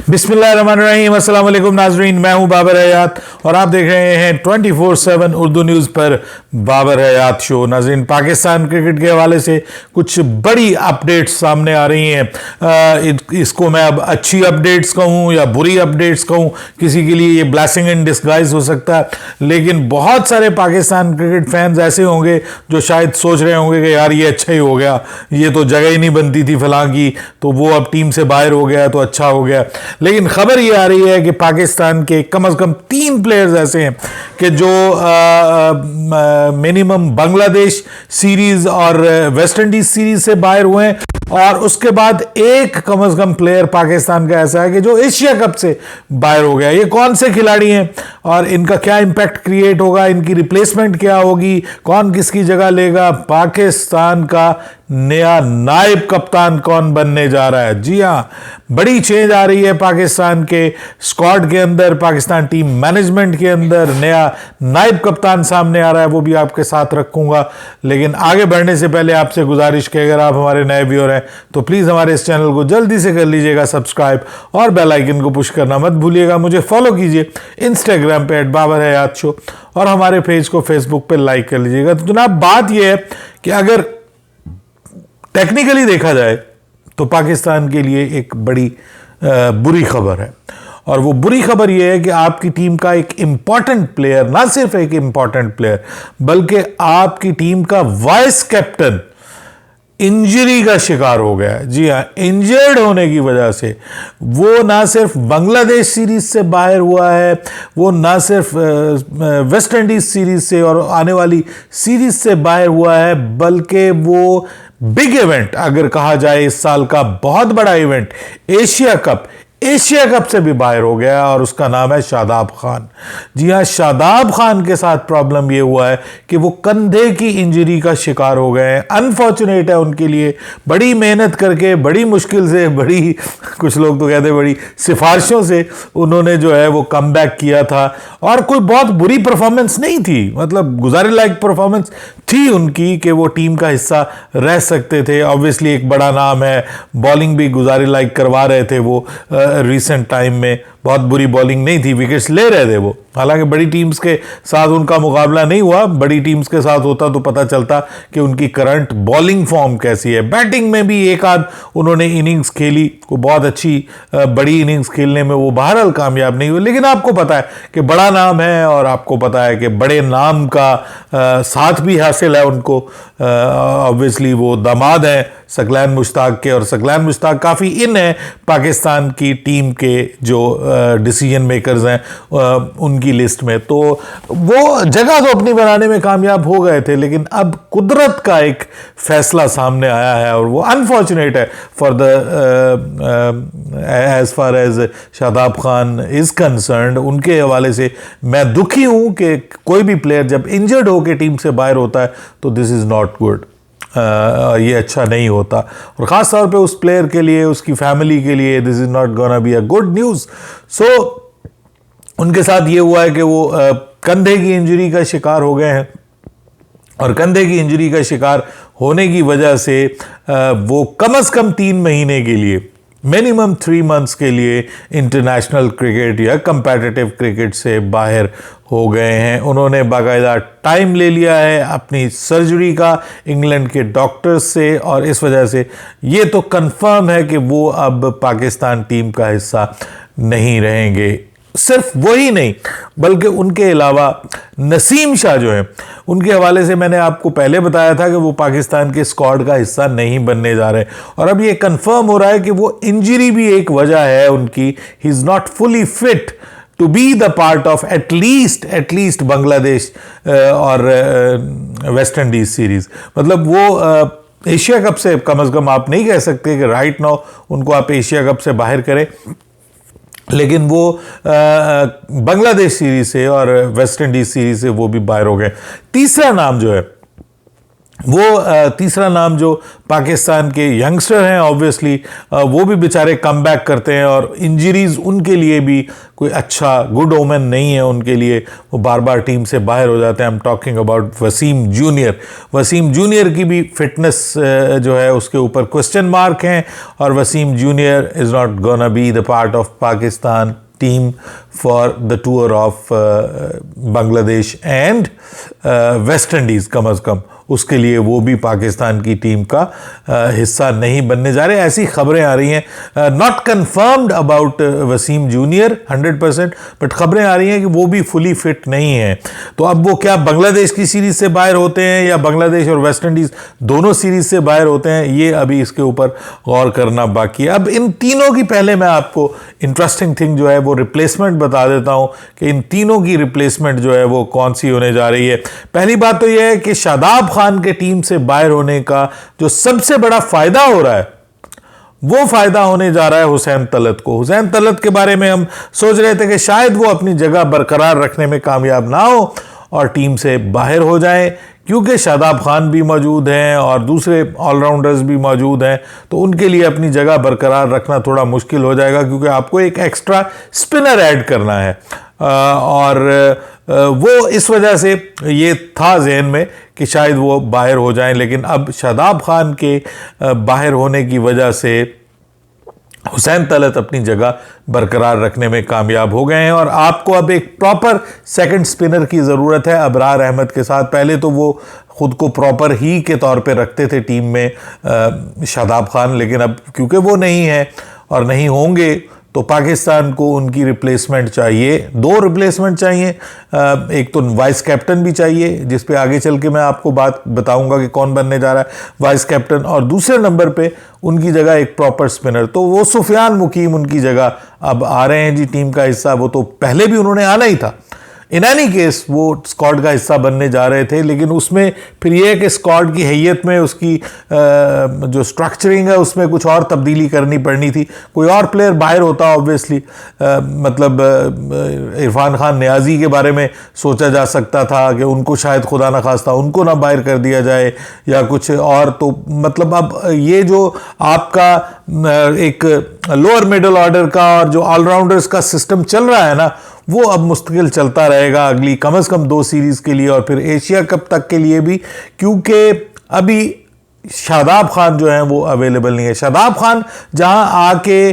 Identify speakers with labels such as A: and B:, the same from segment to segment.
A: बिस्मिल्लाहिर्रहमानिर्रहीम, अस्सलाम वालेकुम नाजरीन। मैं हूं बाबर हयात और आप देख रहे हैं 24/7 उर्दू न्यूज़ पर बाबर हयात शो। नाजरीन, पाकिस्तान क्रिकेट के हवाले से कुछ बड़ी अपडेट्स सामने आ रही हैं। इसको मैं अब अच्छी अपडेट्स कहूं या बुरी अपडेट्स कहूं, किसी के लिए ये ब्लेसिंग इन डिस्गाइज हो सकता है, लेकिन बहुत सारे पाकिस्तान क्रिकेट फैंस ऐसे होंगे जो शायद सोच रहे होंगे कि यार ये अच्छा ही हो गया, ये तो जगह ही नहीं बनती थी फलां की, तो वो अब टीम से बाहर हो गया तो अच्छा हो गया। लेकिन खबर ये आ रही है कि पाकिस्तान के कम से कम 3 प्लेयर्स ऐसे हैं कि जो मिनिमम बांग्लादेश सीरीज और वेस्ट इंडीज सीरीज से बाहर हुए हैं, और उसके बाद एक कम से कम प्लेयर पाकिस्तान का ऐसा है कि जो एशिया कप से बाहर हो गया। ये कौन से खिलाड़ी हैं और इनका क्या इंपैक्ट क्रिएट होगा, इनकी रिप्लेसमेंट क्या होगी, कौन किसकी जगह लेगा, पाकिस्तान का नया नायब कप्तान कौन बनने जा रहा है। जी हाँ, बड़ी चेंज आ रही है पाकिस्तान के स्क्वाड के अंदर, पाकिस्तान टीम मैनेजमेंट के अंदर नया नायब कप्तान सामने आ रहा है, वो भी आपके साथ रखूंगा। लेकिन आगे बढ़ने से पहले आपसे गुजारिश कि अगर आप हमारे नए व्यूअर हैं तो प्लीज़ हमारे इस चैनल को जल्दी से कर लीजिएगा सब्सक्राइब और बेल आइकन को पुश करना मत भूलिएगा। मुझे फॉलो कीजिए इंस्टाग्राम पे @बाबर-हयात-शो और हमारे पेज को फेसबुक पे लाइक कर लीजिएगा। तो जनाब, बात यह है कि अगर टेक्निकली देखा जाए तो पाकिस्तान के लिए एक बड़ी बुरी खबर है, और वो बुरी खबर यह है कि आपकी टीम का एक इंपॉर्टेंट प्लेयर, ना सिर्फ एक इंपॉर्टेंट प्लेयर बल्कि आपकी टीम का वाइस कैप्टन इंजरी का शिकार हो गया है। जी हाँ, इंजर्ड होने की वजह से वो ना सिर्फ बांग्लादेश सीरीज से बाहर हुआ है, वो ना सिर्फ वेस्ट इंडीज सीरीज से और आने वाली सीरीज से बाहर हुआ है, बल्कि वो बिग इवेंट अगर कहा जाए, इस साल का बहुत बड़ा इवेंट एशिया कप से भी बाहर हो गया, और उसका नाम है शादाब खान। जी हाँ, शादाब खान के साथ प्रॉब्लम ये हुआ है कि वो कंधे की इंजरी का शिकार हो गए हैं। अनफॉर्चुनेट है उनके लिए, बड़ी मेहनत करके, बड़ी मुश्किल से, बड़ी कुछ लोग तो कहते हैं बड़ी सिफारिशों से उन्होंने जो है वो कम बैक किया था, और कोई बहुत बुरी परफॉर्मेंस नहीं थी, मतलब गुजारे लायक परफॉर्मेंस थी उनकी कि वो टीम का हिस्सा रह सकते थे। ऑब्वियसली एक बड़ा नाम है, बॉलिंग भी गुजारे लायक करवा रहे थे वो रिसेंट टाइम में, बहुत बुरी बॉलिंग नहीं थी, विकेट्स ले रहे थे वो। हालांकि बड़ी टीम्स के साथ उनका मुकाबला नहीं हुआ, बड़ी टीम्स के साथ होता तो पता चलता कि उनकी करंट बॉलिंग फॉर्म कैसी है। बैटिंग में भी एक आध उन्होंने इनिंग्स खेली, को बहुत अच्छी बड़ी इनिंग्स खेलने में वो बहरहाल कामयाब नहीं हुए। लेकिन आपको पता है कि बड़ा नाम है, और आपको पता है कि बड़े नाम का साथ भी हासिल है उनको। ऑब्वियसली वो दामाद हैं सकलैन मुश्ताक के, और सकलैन मुश्ताक काफ़ी इन है पाकिस्तान की टीम के जो डिसीजन मेकर्स हैं उनकी लिस्ट में, तो वो जगह तो अपनी बनाने में कामयाब हो गए थे। लेकिन अब कुदरत का एक फैसला सामने आया है, और वो अनफॉर्चुनेट है for the as far as Shadab Khan is concerned. उनके हवाले से मैं दुखी हूँ कि कोई भी प्लेयर जब इंजर्ड होकर टीम से बाहर होता है तो दिस इज़ नॉट गुड, ये अच्छा नहीं होता, और ख़ास तौर पे उस प्लेयर के लिए, उसकी फैमिली के लिए this is not gonna be a good news. So उनके साथ ये हुआ है कि वो कंधे की इंजरी का शिकार हो गए हैं, और कंधे की इंजरी का शिकार होने की वजह से वो कम से कम 3 महीने के लिए, मिनिमम 3 मंथ्स के लिए इंटरनेशनल क्रिकेट या कंपेटिटिव क्रिकेट से बाहर हो गए हैं। उन्होंने बाकायदा टाइम ले लिया है अपनी सर्जरी का इंग्लैंड के डॉक्टर्स से, और इस वजह से ये तो कंफर्म है कि वो अब पाकिस्तान टीम का हिस्सा नहीं रहेंगे। सिर्फ वही नहीं बल्कि उनके अलावा नसीम शाह जो है, उनके हवाले से मैंने आपको पहले बताया था कि वो पाकिस्तान के स्क्वाड का हिस्सा नहीं बनने जा रहे, और अब ये कंफर्म हो रहा है कि वो इंजरी भी एक वजह है उनकी। He is not fully fit to be the part of at least Bangladesh और वेस्ट इंडीज सीरीज। मतलब वो एशिया कप से कम से कम आप नहीं कह सकते कि राइट नाउ उनको आप एशिया कप से बाहर करें, लेकिन वो बांग्लादेश सीरीज से और वेस्ट इंडीज सीरीज से वो भी बाहर हो गए। तीसरा नाम जो है वो तीसरा नाम जो पाकिस्तान के यंगस्टर हैं, ऑब्वियसली वो भी बेचारे कम बैक करते हैं और इंजरीज उनके लिए भी कोई अच्छा गुड ओमेन नहीं है उनके लिए, वो बार बार टीम से बाहर हो जाते हैं। I am talking about Wasim junior. Wasim junior की भी फिटनेस जो है उसके ऊपर क्वेश्चन मार्क हैं और Wasim junior is not gonna be the part of Pakistan team for the tour of Bangladesh and West Indies. कम अज़ कम उसके लिए वो भी पाकिस्तान की टीम का हिस्सा नहीं बनने जा रहे, ऐसी खबरें आ रही हैं। Not confirmed about Wasim junior 100%, but खबरें आ रही हैं कि वो भी फुली फिट नहीं है। तो अब वो क्या बांग्लादेश की सीरीज़ से बाहर होते हैं या बांग्लादेश और वेस्ट इंडीज़ दोनों सीरीज़ से बाहर होते हैं, ये अभी इसके ऊपर गौर करना बाकी है। अब इन तीनों की पहले मैं आपको इंटरेस्टिंग थिंग जो है वो रिप्लेसमेंट बता देता हूँ कि इन तीनों की रिप्लेसमेंट जो है वो कौन सी होने जा रही है। पहली बात तो यह है कि शादाब खान के टीम से बाहर होने का जो सबसे बड़ा फायदा हो रहा है वो फायदा होने जा रहा है हुसैन तलत को। हुसैन तलत के बारे में हम सोच रहे थे कि शायद वो अपनी जगह बरकरार रखने में कामयाब ना हो और टीम से बाहर हो जाए, क्योंकि शादाब खान भी मौजूद हैं और दूसरे ऑलराउंडर्स भी मौजूद हैं, तो उनके लिए अपनी जगह बरकरार रखना थोड़ा मुश्किल हो जाएगा क्योंकि आपको एक एक्स्ट्रा स्पिनर ऐड करना है। और वो इस वजह से ये था जहन में कि शायद वो बाहर हो जाएं, लेकिन अब शादाब खान के बाहर होने की वजह से हुसैन तलत अपनी जगह बरकरार रखने में कामयाब हो गए हैं और आपको अब एक प्रॉपर सेकंड स्पिनर की ज़रूरत है अबरार अहमद के साथ। पहले तो वो ख़ुद को प्रॉपर ही के तौर पे रखते थे टीम में शादाब खान, लेकिन अब क्योंकि वो नहीं है और नहीं होंगे तो पाकिस्तान को उनकी रिप्लेसमेंट चाहिए, दो रिप्लेसमेंट चाहिए। एक तो वाइस कैप्टन भी चाहिए जिस पे आगे चल के मैं आपको बात बताऊंगा कि कौन बनने जा रहा है वाइस कैप्टन, और दूसरे नंबर पे उनकी जगह एक प्रॉपर स्पिनर। तो वो सुफियान मुकीम उनकी जगह अब आ रहे हैं जी टीम का हिस्सा। वो तो पहले भी उन्होंने आना ही था, इन एनी केस वो स्क्वाड का हिस्सा बनने जा रहे थे, लेकिन उसमें फिर ये है कि स्क्वाड की हैयत में उसकी जो स्ट्रक्चरिंग है उसमें कुछ और तब्दीली करनी पड़नी थी। कोई और प्लेयर बाहर होता ऑब्वियसली, मतलब इरफान खान नियाजी के बारे में सोचा जा सकता था कि उनको शायद खुदा न खास्ता उनको ना बाहर कर दिया जाए या कुछ और। तो मतलब अब ये जो आपका एक लोअर मिडिल ऑर्डर का और जो ऑलराउंडर्स का सिस्टम चल रहा है ना, वो अब मुस्तकिल चलता रहेगा अगली कम से कम 2 सीरीज़ के लिए और फिर एशिया कप तक के लिए भी, क्योंकि अभी शादाब खान जो है वो अवेलेबल नहीं है। शादाब खान जहां आके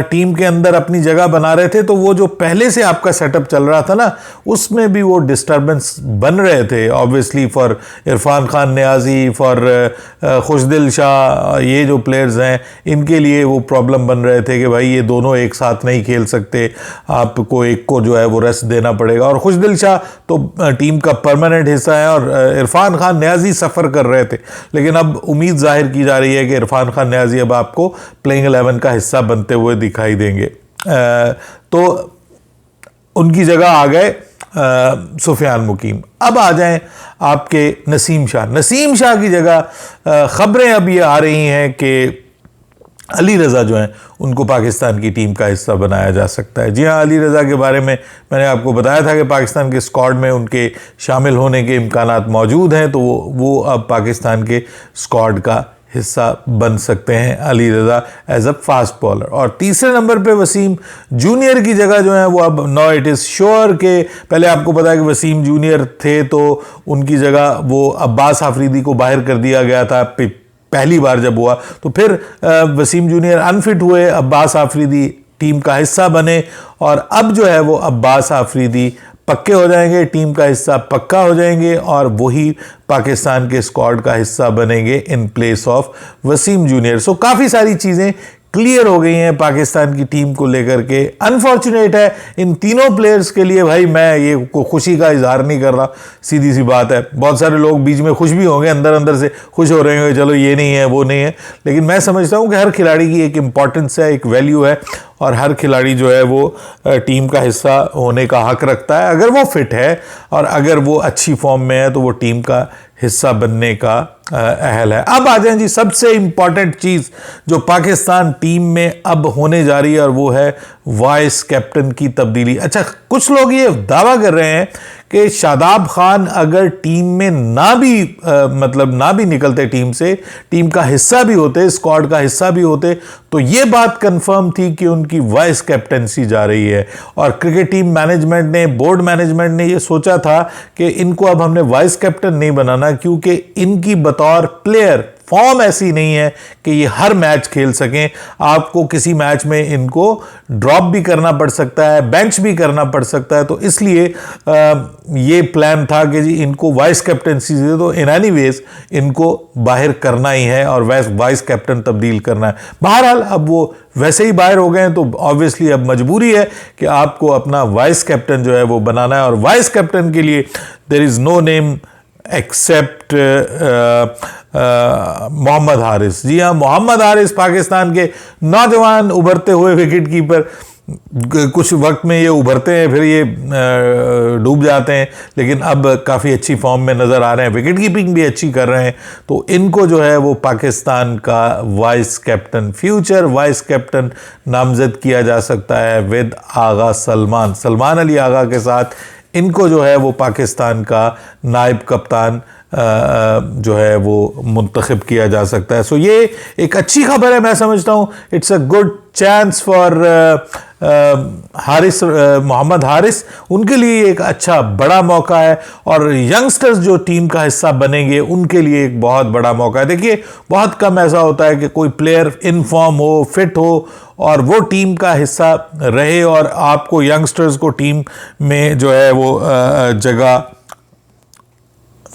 A: टीम के अंदर अपनी जगह बना रहे थे, तो वो जो पहले से आपका सेटअप चल रहा था ना, उसमें भी वो डिस्टर्बेंस बन रहे थे obviously for Irfan Khan Niazi, for Khushdil Shah, ये जो प्लेयर्स हैं इनके लिए वो प्रॉब्लम बन रहे थे कि भाई ये दोनों एक साथ नहीं खेल सकते, आपको एक को जो है वो रेस्ट देना पड़ेगा। और खुशदिल शाह तो टीम का परमानेंट हिस्सा है और इरफान खान नियाजी सफ़र कर रहे थे, लेकिन अब उम्मीद जाहिर की जा रही है कि इरफान खान नियाजी अब आपको प्लेइंग 11 का हिस्सा बनते हुए दिखाई देंगे। तो उनकी जगह आ गए सुफियान मुकीम। अब आ जाएं आपके नसीम शाह। नसीम शाह की जगह खबरें अब ये आ रही हैं कि अली रज़ा जो हैं उनको पाकिस्तान की टीम का हिस्सा बनाया जा सकता है। जी हाँ, अली रज़ा के बारे में मैंने आपको बताया था कि पाकिस्तान के स्क्वाड में उनके शामिल होने के इम्कानात मौजूद हैं, तो वो अब पाकिस्तान के स्क्वाड का हिस्सा बन सकते हैं Ali Raza as a fast bowler. और तीसरे नंबर पे वसीम जूनियर की जगह जो है वो अब नो इट इज़ श्योर के, पहले आपको पता है कि वसीम जूनियर थे तो उनकी जगह वो अब्बास आफरीदी को बाहर कर दिया गया था पहली बार जब हुआ, तो फिर वसीम जूनियर अनफिट हुए, अब्बास आफरीदी टीम का हिस्सा बने और अब जो है वो अब्बास आफरीदी पक्के हो जाएंगे, टीम का हिस्सा पक्का हो जाएंगे और वही पाकिस्तान के स्क्वाड का हिस्सा बनेंगे in place of Wasim junior. So काफ़ी सारी चीज़ें क्लियर हो गई हैं पाकिस्तान की टीम को लेकर के। अनफॉर्चुनेट है इन तीनों प्लेयर्स के लिए, भाई मैं ये खुशी का इजहार नहीं कर रहा, सीधी सी बात है। बहुत सारे लोग बीच में खुश भी होंगे, अंदर अंदर से खुश हो रहे होंगे चलो ये नहीं है वो नहीं है, लेकिन मैं समझता हूँ कि हर खिलाड़ी की एक इम्पॉर्टेंस है, एक वैल्यू है और हर खिलाड़ी जो है वो टीम का हिस्सा होने का हक रखता है। अगर वो फिट है और अगर वो अच्छी फॉर्म में है तो वो टीम का हिस्सा बनने का अहल है। अब आ जाएं जी सबसे इम्पॉर्टेंट चीज़ जो पाकिस्तान टीम में अब होने जा रही है और वो है वाइस कैप्टन की तब्दीली। अच्छा, कुछ लोग ये दावा कर रहे हैं कि शादाब खान अगर टीम में ना भी निकलते टीम से, टीम का हिस्सा भी होते, स्क्वाड का हिस्सा भी होते, तो ये बात कंफर्म थी कि उनकी वाइस कैप्टनसी जा रही है। और क्रिकेट टीम मैनेजमेंट ने, बोर्ड मैनेजमेंट ने ये सोचा था कि इनको अब हमने वाइस कैप्टन नहीं बनाना, क्योंकि इनकी बतौर प्लेयर फॉर्म ऐसी नहीं है कि ये हर मैच खेल सकें। आपको किसी मैच में इनको ड्रॉप भी करना पड़ सकता है, बेंच भी करना पड़ सकता है। तो इसलिए ये प्लान था कि जी इनको वाइस कैप्टनसी से तो इन एनी वेज इनको बाहर करना ही है और वाइस कैप्टन तब्दील करना है। बहरहाल अब वो वैसे ही बाहर हो गए हैं, तो ऑब्वियसली अब मजबूरी है कि आपको अपना वाइस कैप्टन जो है वो बनाना है। और वाइस कैप्टन के लिए there is no name except Mohammad Haris. जी हाँ, मोहम्मद हारिस पाकिस्तान के नौजवान उभरते हुए विकेट कीपर। कुछ वक्त में ये उभरते हैं, फिर ये डूब जाते हैं, लेकिन अब काफ़ी अच्छी फॉर्म में नज़र आ रहे हैं, विकेट कीपिंग भी अच्छी कर रहे हैं। तो इनको जो है वो पाकिस्तान का vice captain, future vice captain नामजद किया जा सकता है विद आगा सलमान अली आगा के साथ। इनको जो है वो पाकिस्तान का नायब कप्तान जो है वो मुंतखब किया जा सकता है। सो ये एक अच्छी खबर है, मैं समझता हूँ। It's a good chance for Haris, Mohammad Haris. उनके लिए एक अच्छा बड़ा मौका है, और यंगस्टर्स जो टीम का हिस्सा बनेंगे उनके लिए एक बहुत बड़ा मौका है। देखिए, बहुत कम ऐसा होता है कि कोई प्लेयर इन फॉर्म हो, फिट हो और वो टीम का हिस्सा रहे और आपको यंगस्टर्स को टीम में जो है वो जगह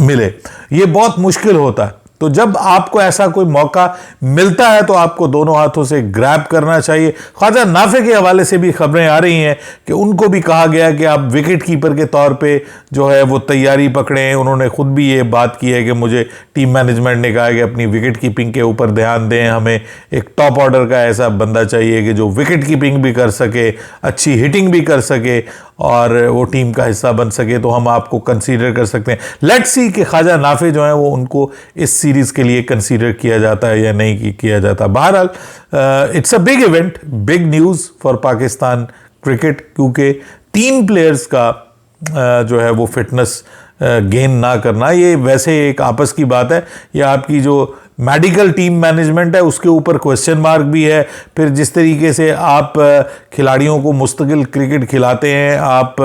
A: मिले। ये बहुत मुश्किल होता है। तो जब आपको ऐसा कोई मौका मिलता है तो आपको दोनों हाथों से ग्रैब करना चाहिए। ख्वाजा नाफे के हवाले से भी खबरें आ रही हैं कि उनको भी कहा गया कि आप विकेट कीपर के तौर पे जो है वो तैयारी पकड़ें। उन्होंने खुद भी ये बात की है कि मुझे टीम मैनेजमेंट ने कहा कि अपनी विकेट कीपिंग के ऊपर ध्यान दें, हमें एक टॉप ऑर्डर का ऐसा बंदा चाहिए कि जो विकेट कीपिंग भी कर सके, अच्छी हिटिंग भी कर सके और वो टीम का हिस्सा बन सके, तो हम आपको कंसीडर कर सकते हैं। लेट्स सी कि ख्वाजा नाफे जो है वो उनको इस सीरीज़ के लिए कंसीडर किया जाता है या नहीं किया जाता। बहरहाल it's a big event, big news for Pakistan cricket, क्योंकि 3 प्लेयर्स का जो है वो फिटनेस गेन ना करना, ये वैसे एक आपस की बात है। ये आपकी जो मेडिकल टीम मैनेजमेंट है उसके ऊपर क्वेश्चन मार्क भी है। फिर जिस तरीके से आप खिलाड़ियों को मुस्तकिल क्रिकेट खिलाते हैं, आप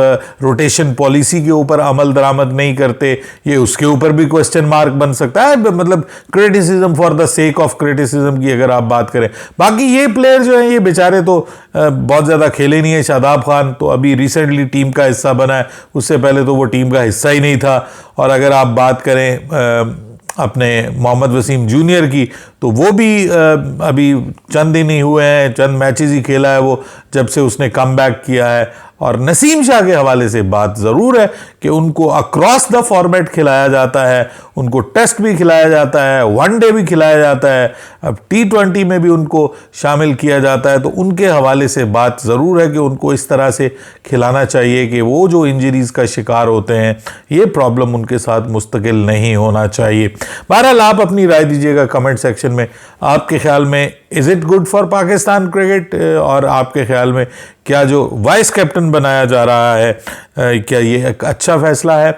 A: रोटेशन पॉलिसी के ऊपर अमल दरामद नहीं करते, ये उसके ऊपर भी क्वेश्चन मार्क बन सकता है। मतलब criticism for the sake of criticism की अगर आप बात करें। बाकी ये प्लेयर जो हैं ये बेचारे तो बहुत ज़्यादा खेले नहीं है। शादाब खान तो अभी रिसेंटली टीम का हिस्सा बना है, उससे पहले तो वो टीम का हिस्सा ही नहीं था। और अगर आप बात करें अपने मोहम्मद वसीम जूनियर की, तो वो भी अभी चंद दिन ही हुए हैं, चंद मैचेस ही खेला है वो जब से उसने कम बैक किया है। और नसीम शाह के हवाले से बात ज़रूर है कि उनको अक्रॉस द फॉर्मेट खिलाया जाता है, उनको टेस्ट भी खिलाया जाता है, वनडे भी खिलाया जाता है, अब T20 में भी उनको शामिल किया जाता है। तो उनके हवाले से बात ज़रूर है कि उनको इस तरह से खिलाना चाहिए कि वो जो इंजरीज़ का शिकार होते हैं, ये प्रॉब्लम उनके साथ मुस्तकिल नहीं होना चाहिए। बहरहाल आप अपनी राय दीजिएगा कमेंट सेक्शन में। आपके ख्याल में is it good for Pakistan cricket, और आपके ख्याल में क्या जो वाइस कैप्टन बनाया जा रहा है, क्या ये एक अच्छा फैसला है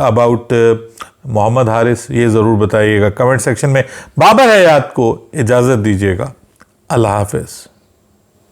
A: अबाउट मोहम्मद हारिस? ये ज़रूर बताइएगा कमेंट सेक्शन में। बाबर हयात को इजाज़त दीजिएगा। अल्लाह हाफ़िज़।